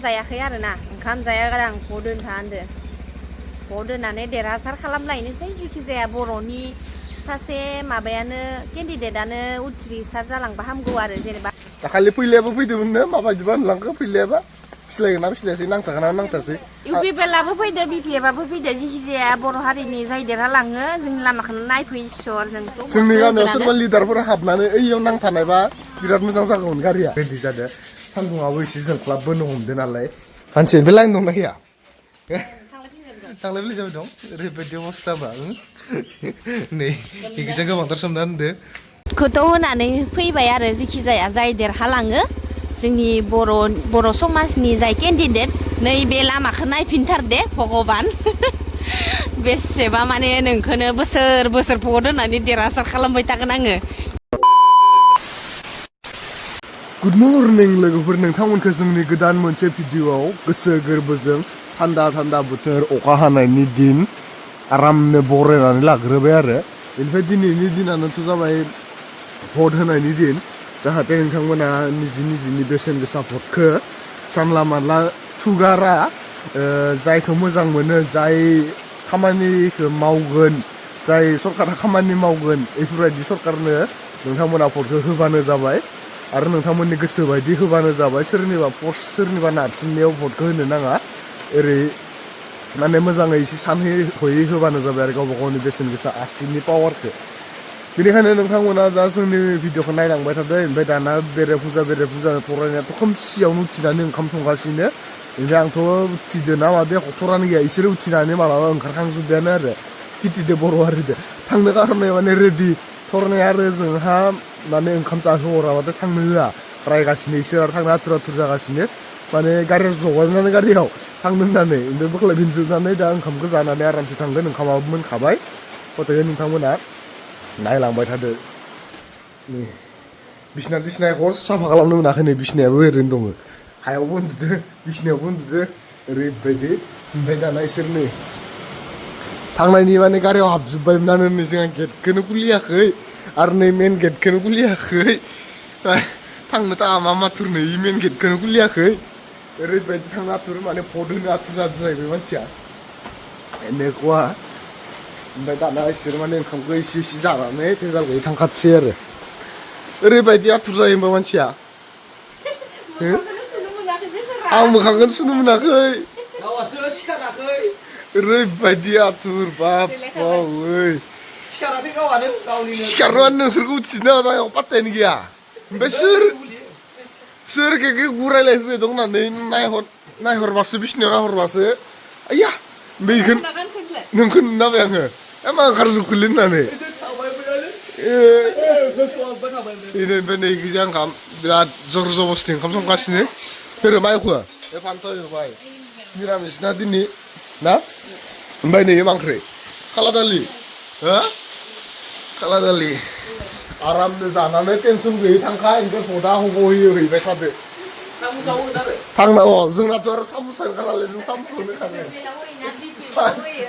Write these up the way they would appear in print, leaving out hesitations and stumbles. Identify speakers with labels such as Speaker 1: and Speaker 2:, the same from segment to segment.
Speaker 1: जायाखै आरोना ओंखाम जायागारा आं भ दोनथा होनदो भ दोननानै देरहासार खालामलायनोसै जिखि जाया बर'नि सासे माबायानो केन्डिडेटआनो उथ्रिसार जालांबा हामगौ आरो जेनेबा
Speaker 2: दाखालि फैलायाबो फैदोंमोननो माबायदिबा होनलांखो फैलायाबा फिस्लायगोना फिस्लायासै नांथागोना नांथासै
Speaker 1: इउपिपिएलआबो फैदो बिपिएफआबो फैदो जिखि जाया बर' हारिनि जाय देरहालाङो जोंनि लामाखौनो नायफै इसर जोंथ'
Speaker 2: जोंनि गामियाव सोरबा लिडारफोरा हाबनानै ओइयाव नांथानायबा बिराद मोजां जागौमोन गारिया रेडि जादो सान्दुङाबो एसे जोंख्लाबबोनो हमदो नालाय मानसिनिफ्राय लाइन दंना गैया थांलाय फैलाय जाबाय दं ओरैबायदि अबस्थाबा नै इखिजा गोबांथार सोमना होनदो
Speaker 1: खोथ' होनानै फैबाय आरो जिखि जाया जाय देरहालाङो जोंनि बर' समाजनि जाय केन्डिडेट नैबे लामाखौ नायफिनथार दे भगबान बेसेबा माने नोंखौनो बोसोर बोसोर भट होनानै देरहासार खालामबाय थागोन आङो
Speaker 2: गुड मर्निं लोगोफोर नोंथांमोनखौ जोंनि गोदान मोनसे भिडिअआव गोसो गोरबोजों थान्दा थान्दा बोथोर अखा हानायनि दिन आरामनो बरायनानै लाग्रोबाय आरो बेनिफ्राय दिनैनि दिनानोथ' जाबाय भट होनायनि दिन जाहाथे नोंथांमोना निजिनि बेसेन गोसा भटखौ जानला मानला थुगारा जायखौ मोजां मोनो जाय खामानिखौ मावगोन जाय सरकारा खामानि मावगोन बेफोरबायदि सरकारनो नोंथांमोना भटखौ होबानो जाबाय आरो नोंथांमोननि गोसो बायदि होबानो जाबाय सोरनिबा पस्ट सोरनिबा नारसिननायाव भटखौ होनो नाङा ओरै माने मोजाङै एसे सानहै हयै होबानो जाबाय आरो गावबा गावनि बेसेन गोसा आसिनि पावारखौ बेनिखायनो नोंथांमोना दा जोंनि भिडिअखौ नायलांबाय थादों ओमफ्राय दाना बेरे फुजा फरायनायाथ' खोमसियावनो उथिनानै ओंखाम संगासिनो ओमफ्राय आंथ' उथिदो ना मादो हथरानो गैया इसोरो उथिनानै मालाबा ओंखारखांजोब्बायानो आरो खेथिदो बर' हारिदो थांनो गारनाय माने रेडि थरनाय आरो जोंहा माने ओंखाम जाहोहराबाथाय थांनो होआ रायगासिनो इसोर आरो थांनो आथुर जागासिनो माने गारियाव जगायनानै गारियाव थांनो होननानै ओमफ्राय बोख्लायफिनजोबनानै दा ओंखामखौ जानानै आरामसे थांगोन ओंखामाबो मोनखाबाय गथाय नोंथांमोना नायलांबाय थादो नै बिसिना थिसिनाखौ साफा खालामनो मोनाखै नै बिसिनायाबो ओरैनो दङ हायावबो उन्दुदो बिसिनायावबो उन्दुदो ओरैबायदि ओमफ्राय दाना इसोर नै थांनायनि माने गारियाव हाबजोब्बायमोनानो नै जोंहा गेटखौनो खुलियाखै आरो नै मेन गेटखौनो खुलियाखै थांनो थाङा मा माथुर नै मेन गेटखौनो खुलियाखै ओरैबायदि थांनो आथुर माने भट होनो आथुर जादों जाहैबाय मानसिया এনেকুৱা ओमफ्राय दाना इसोर माने ओंखामखौ एसे जानानै भेजाल गैयै थांखाथोसै आरो ओरैबायदि आथुर जायो होमबा मानसिया आं मोखांखौनो सुनो मोनाखै
Speaker 3: गावासो सिखाराखै
Speaker 2: ओरैबायदि आथुर बाप ओइ
Speaker 3: सिखाराखै गावानो गावनिनो
Speaker 2: सिखारनानै नोंसोरखौ उथिनो माबायाव पात्तायानो गैया ओमफ्राय सोर केके गुरायलायफैबाय दं होननानै नायहरबासो बिसिनायाव नायहरबासो आइया ओमफ्राय नोंखौ नुनाबाय आङो मा ओंखारजोबखोलै होननानै बेनिफ्राय नै गिजा ओंखाम बिराद जर जबस्थि ओंखाम संगासिनो होरो माइखौ बे फान्थाव होबाय निरामिस ना दिनै ना ओमफ्राय नै मा ओंख्रि खाला दालि हो खाला दालि आरामनो जानानै टेनसन गैयै थांखा ओमफ्राय भटा होयो हैबाय थादो थांना जोंनाथ' आरो सामुस ओंखारालाय जों सामुसखौनो खाङो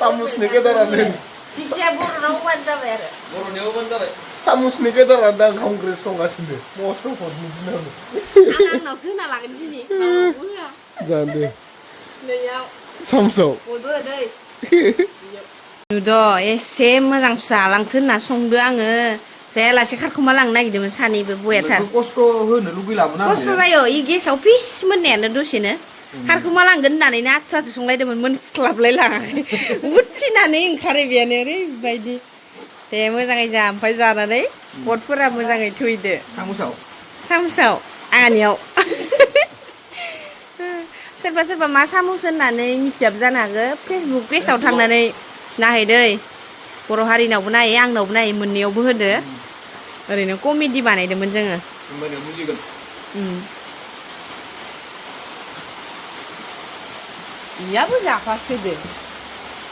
Speaker 2: सामुसनि गेदेरानो सामुसनि गेदेरानो दा ओंखाम ओंख्रि संगासिनो मस्त भटनि दिनावनो
Speaker 1: आंनावसो होना लागोन दिनै
Speaker 2: जादो सामुसाव
Speaker 1: नुद' एसे मोजां जालांथो होनना संदो आङो जायालासे खारखुमा लांनो नागिरदोंमोन सानैबो बयाथार
Speaker 3: खस्थ' होनो लुगैलामोन आं
Speaker 1: खस्थ' जायो इ गेसाव फिस मोननायानो दसेनो खारखुमा लांगोन होननानैनो आथु संलायदोंमोन मोनख्लाबलाय लाङाखै उथिनानै ओंखारो बेयानो ओरैबायदि दे मोजाङै जा ओमफ्राय जानानै भटफोरा मोजाङै थुयदो सामुसाव आंनियाव सोरबा मा सामुस होननानै मिथियाबो जानो हागौ फेसबुक पेजाव थांनानै नायहैदै बर' हारिनावबो नायै आंनावबो नायै मोननैयावबो होदो ओरैनो कमेडि बानायदोंमोन जोङो इयाबो जाफासोदो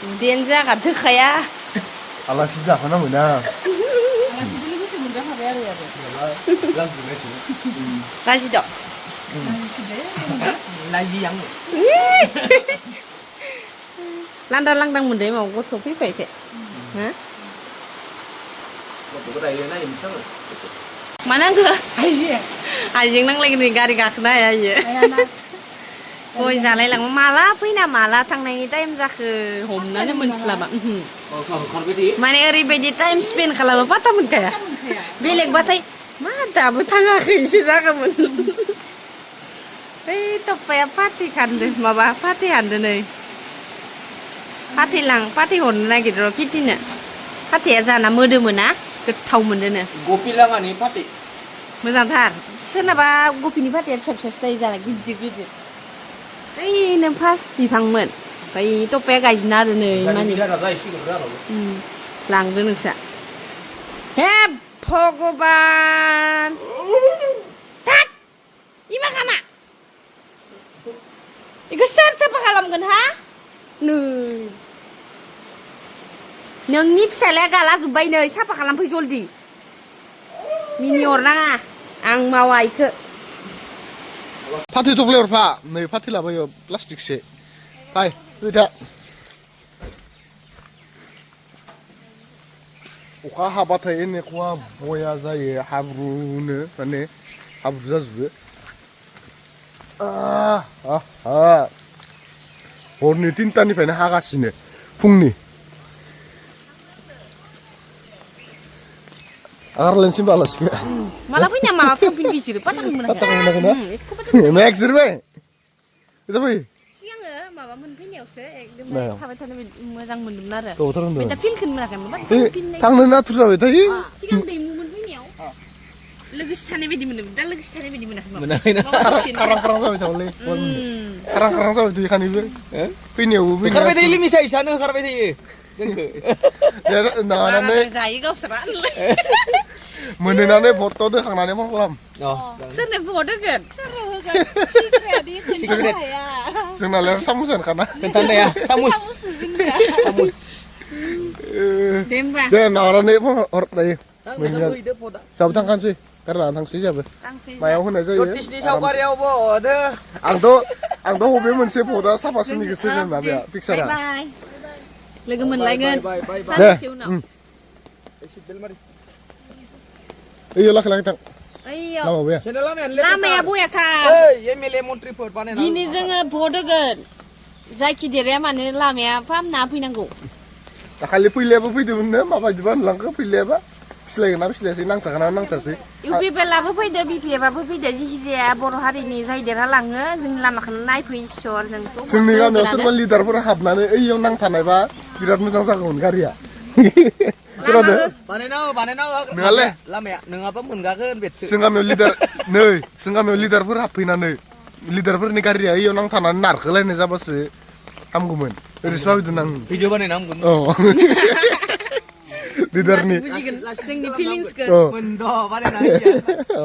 Speaker 1: उदैयानो जागाथोखाया
Speaker 2: आलासि जाफानांगौ ना
Speaker 1: आलासिबो लोगोसे मोनजाफाबाय आरो लाजि दं लांदां मोनदों माव गथ' फैबायखाय मा नांगौ आइजें नांलायगोन गारि गाखोनो हाया इयो गय जालायलाङो माला फैना माला थांनायनि टाइम जाखो हमनानै मोनस्लाबा माने ओरैबायदि टाइम स्पेन्ड खालामो पाता मोनखाया बेलेगबाथाय मा दाबो थाङाखैसो जागौमोन ओइ टप्पाया पार्टि खान्दो माबा पार्टि हानदो नै पार्टि हरनो नागिरदो र' किटिनो पार्टिया जाना मोदोमोना गोथाव मोनदोनो
Speaker 3: गपिलामानि पार्टि
Speaker 1: मोजांथार सोरनाबा गफिनि पार्टिया फिसा फिसासो जायो जाना गिदिर गिदिर ओइनो फार्स्ट बिफांमोन ओमफ्राय टप्पाया गायजना आरो नै मानि लांदो नोंसा हे भगबान थाट इमा खामा इखौ सोर साफा खालामगोन हा नै नोंनि फिसालाया गालाजोब्बाय नै साफा खालामफै जल्दि मिनि हरनाङा आं मावा इखो
Speaker 2: फाथै थफ्लायाव हरफा नै फाथै लाबोयो प्लास्टिकसे फाय होदा अखा हाबाथाय एनेखवा बया जायो हाब्रुनो माने हाब्रु जाजोबो हरनि 3टानिफ्रायनो हागासिनो फुंनि आगारलायनोसै होनबा आलासिखौ
Speaker 1: माला फैना माला थांफिन बिसोरो पाताखौ मोनाखै
Speaker 2: मेक जिरबाय जाबाय
Speaker 1: सिगाङो माबा मोनफैनायावसो एकदम थाबाय थानो मोजां मोनदोंमोन आरो
Speaker 2: गोबावथार होनदों
Speaker 1: दा फिल्डखौनो मोनाखैमोन
Speaker 2: थांनो नाथुर जाबाय थायो
Speaker 1: सिगां दैमु मोनफैनायाव लोगोसे थानाय बायदि मोनदोंमोन दा लोगोसे थानाय बायदि मोनाखै
Speaker 2: खारां खारां जाबाय थाबायलै खारां खारां जाबाय थायो खानैबो फैनायावबो
Speaker 3: होखारबाय थायोलै मिसा इसानो होखारबाय थायो जोंखौ
Speaker 2: नानानै
Speaker 1: जायो गावसोरा
Speaker 2: मोनहैनानै फट' दोखांनानै फन खालाम
Speaker 1: सोरनो फट' होगोन
Speaker 2: जोंनालाय सामुस होनखाना
Speaker 3: खोन्थानाया सामुस
Speaker 1: दे होमबा
Speaker 2: दे नानानै फन हर दायो जाबो थांखानोसै गारि लानानै थांसै जाबो मायाव होनाय जायो
Speaker 3: ज्योतिषनि सावगारियावबो हरदो
Speaker 2: आंथ' बबे मोनसे फट'a साफासिननिखौसो होगोन माबाया पिक्सारा
Speaker 1: लोगो मोनलायगोन
Speaker 2: दे
Speaker 1: सानसे उनाव
Speaker 2: ओइयो लाखै लाखै थां
Speaker 1: ओइयाव
Speaker 2: लामा बया
Speaker 1: लामाया बयाथार
Speaker 3: एमएलए मन्त्रिफोर बानायना
Speaker 1: दिनै जोङो भट होगोन जायखि देराया मानो लामाया फाहामना फैनांगौ
Speaker 2: दाखालि फैलायाबो फैदोंमोननो माबायदिबा होनलांखो फैलायाबा फिस्लायगोना फिस्लायासै नांथागोना नांथासै
Speaker 1: इउपिपिएलआबो फैदो बिपिएफआबो फैदो जिखिजाया बर' हारिनि जाय देरहालाङो जोंनि लामाखौनो नायफै इसर जोंथ'
Speaker 2: जोंनि गामियाव सोरबा लिडारफोर हाबनानै ओइयाव नांथानायबा बिराद मोजां जागौमोन गारिया खोनादों
Speaker 3: बानायनाव
Speaker 2: नङालै
Speaker 3: लामाया नङाबा मोनगागोन बेसो
Speaker 2: जों गामियाव लिडारफोर हाबफैनानै लिडारफोरनि गारिया ओइयाव नांथानानै नारखोलायनाय जाबासो हामगौमोन ओरैसो भाबिदों आं
Speaker 3: भिडिअ बानायना हामगोन
Speaker 2: औ लिडारनि
Speaker 1: बुजिगोन जोंनि फिलिंसखौ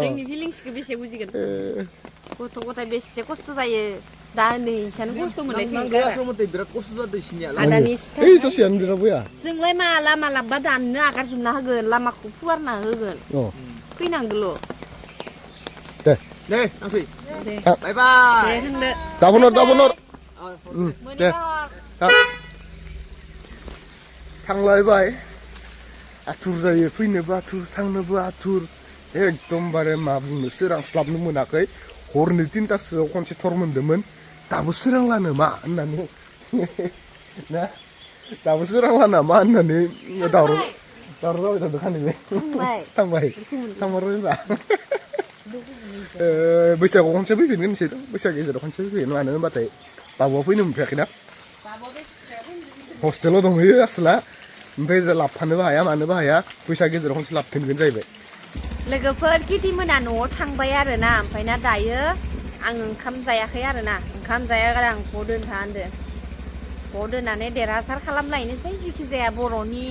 Speaker 1: जोंनि फिलिंसखौ बेसे बुजिगोन गथ' गथाय बेसे खस्थ' जायो दा नै इसानो खस्थ' मोनलायसिगोन
Speaker 3: बिराद खस्थ' जादों इसिनिया
Speaker 1: आदानि
Speaker 2: ओइ ससेयानो बिराद बया
Speaker 1: जोंलाय माला मालाबा दाननो आगारजोबना होगोन लामाखौ फुवारना होगोन फैनांगौल'
Speaker 2: दे
Speaker 3: थांसै
Speaker 1: दे
Speaker 3: बाय बाय
Speaker 1: दे थांदो
Speaker 2: गाबोन हर दे थांलायबाय आथुर जायो फैनोबो आथुर थांनोबो आथुर एकदमबारे मा बुंनो सोरांस्लाबनो मोनाखै हरनि 3टासोआव खनसे थर मोन्दोंमोन दाबो सोरांलानो मा होननानै ना दाबो सोरांलाना मा होननानै दावराव जाबाय थादों खानैबो थांबाय थांमारबायबा बैसागुआव खनसे फैफिनगोन इसोर बैसाग गेजेराव खनसे फैफिन मानो होनबाथाय बाबुआ फैनो मोनफैयाखैना हस्टेलाव दंहैयो आसोला ओमफ्राय लाबफानोबो हाया मानोबो हाया बैसाग गेजेराव खनसे लाबफिनगोन जाहैबाय
Speaker 1: लोगोफोर किटि मोना न'आव थांबाय आरोना ओमफ्राय ना दायो आं ओंखाम जायाखै आरोना ओंखाम जाया आं भ' दोनथा होनदो भ' दोननानै देरहासार खालामलायनोसै जिखि जाया बर'नि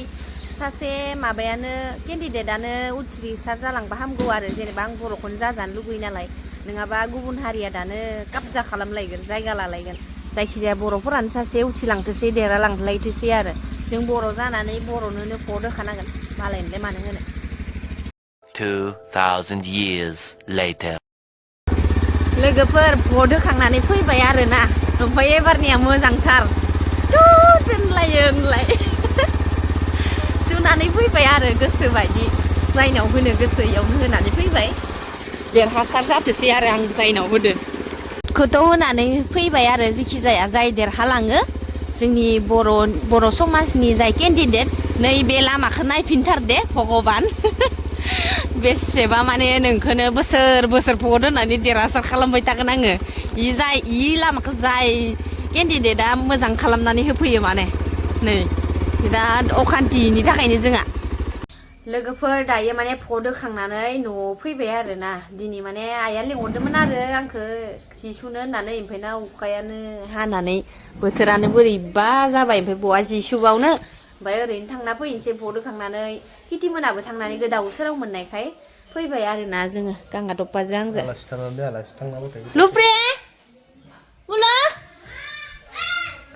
Speaker 1: सासे माबायानो केन्डिडेटआनो उथ्रिसार जालांबा हामगौ आरो जेनेबा आं बर'खौनो जाजानो लुगैयो नालाय नङाबा गुबुन हारिया दानो काबजा खालामलायगोन जायगा लालायगोन जायखिजाया बर'फोरानो सासे उथिलांथोसै देरहालांलायथोसै आरो जों बर' जानानै बर'नोनो भ' होखानांगोन मालायनोलाय मानो होनो
Speaker 4: 2000 years later
Speaker 1: लोगोफोर भ' होखांनानै फैबाय आरोना ओमफ्राय एबारनिया मोजांथार दोनलायो होनलाय जुनानै फैबाय आरो गोसो बायदि जायनाव होनो गोसो इयावनो होनानै फैबाय देरहासार जाथोसै आरो आं जायनाव होदो भटखौथ' होनानै फैबाय आरो जेखि जाया जाय देरहालाङो जोंनि बर' समाजनि जाय केन्डिडेट नैबे लामाखौ नायफिनथार दे भगबान बेसेबा माने नोंखौनो बोसोर बोसोर भट होनानै देरहासार खालामबाय थागोन आङो इ लामाखौ जाय केन्डिडेटआ मोजां खालामनानै होफैयो माने नै बिराद अखान्थिनि थाखायनो जोंहा लोगोफोर दायो माने भट होखांनानै न'आव फैबाय आरोना दिनै माने आइया लिंहरदोंमोन आरो आंखौ जि सुनो होननानै ओमफ्राय ना अखायानो हानानै बोथोरानो बोरैबा जाबाय ओमफ्राय बहा जि सुबावनो ओमफ्राय ओरैनो थांना फैनोसै भट होखांनानै किटिमोनाबो थांनानै गोदाव सोराव मोननायखाय फैबाय आरोना जोङो गांगा दप्पाजों आंजों
Speaker 2: आलासि थांनाबाथाय
Speaker 1: लुप्रे मुला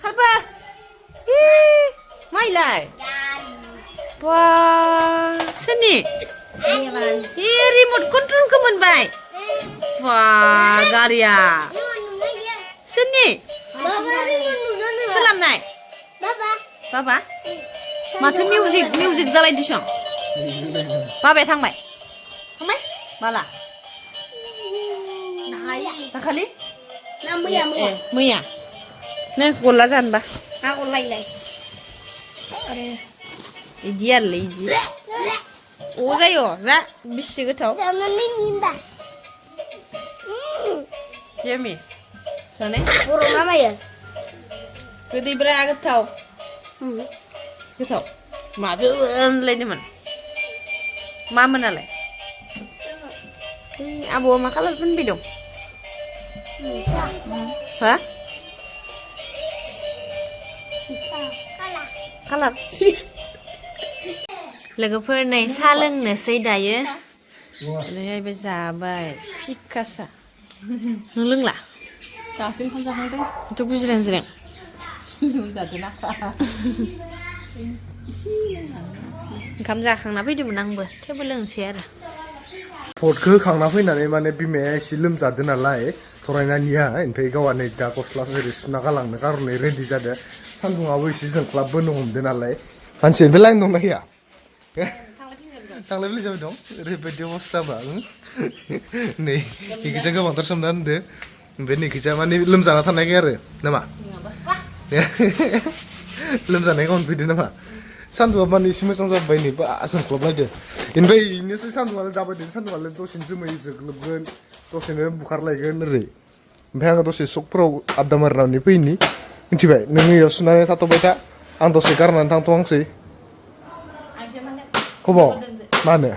Speaker 1: खारबा माइलाय बा सोरनि रिमट कन्ट्रलखौ मोनबाय बा गारिया सोरनि सोलाबनाय बाबा माथो मिउजिक जालायदिसं बाबाया थांबाय माला दाखालि मैया नों गल्ला जानोबा इदि आरोलै इदि अ जायो जा बेसे गोथाव जेमि जानाय
Speaker 5: बर' ना मायो
Speaker 1: गोदैब्रा गोथाव गोथाव माजो होनलायदोंमोन मामोनालाय आबौआ मा खालार फोनबाय दं हा खालार लोगोफोर नै साहा लोंनोसै दायो ओरैहायबो जाबाय फिकासा नों लोंला
Speaker 5: दासो ओंखाम जाखांदों
Speaker 1: थ' गुजिरें जिरें
Speaker 5: जादोंना
Speaker 1: ओंखाम जाखांना फैदोंमोन आंबो थेवबो लोंसै आरो
Speaker 2: भटखौ होखांना फैनानै माने बिमाया एसे लोमजादों नालाय थरायनानिया ओमफ्राय गावहा नै दा गस्ला ओरै सुना गालांनो कारनै रेडि जादों सान्दुङाबो एसे जोंख्लाबबोनो हमदों नालाय मानसिनिफ्राय लाइन दंना गैया थांलाय फैलाय जाबाय दं ओरैबायदि अबस्थाबा नै इखिजा गोबांथार सोमना होनदो ओमफ्राय नैखिजा माने लोमजाना थानायखाय आरो नामा लोमजानायखौ मोनफैदो नामा सान्दुंआ माने एसे मोजां जाबाय नै बा जोंख्लाबलायदो ओमफ्राय बेनोसै सान्दुङालाय दाबायदि सान्दुङालाय दसेनो जोमै जोख्लोबगोन दसेनो बुखारलायगोन ओरै ओमफ्राय आङो दसे सकफोराव आड्डा मारिनानै फैनि मिथिबाय नों इयाव सुनानै थाथ'बाय था आं दसे गारनानै थांथ'हांसै खबाव मा होनो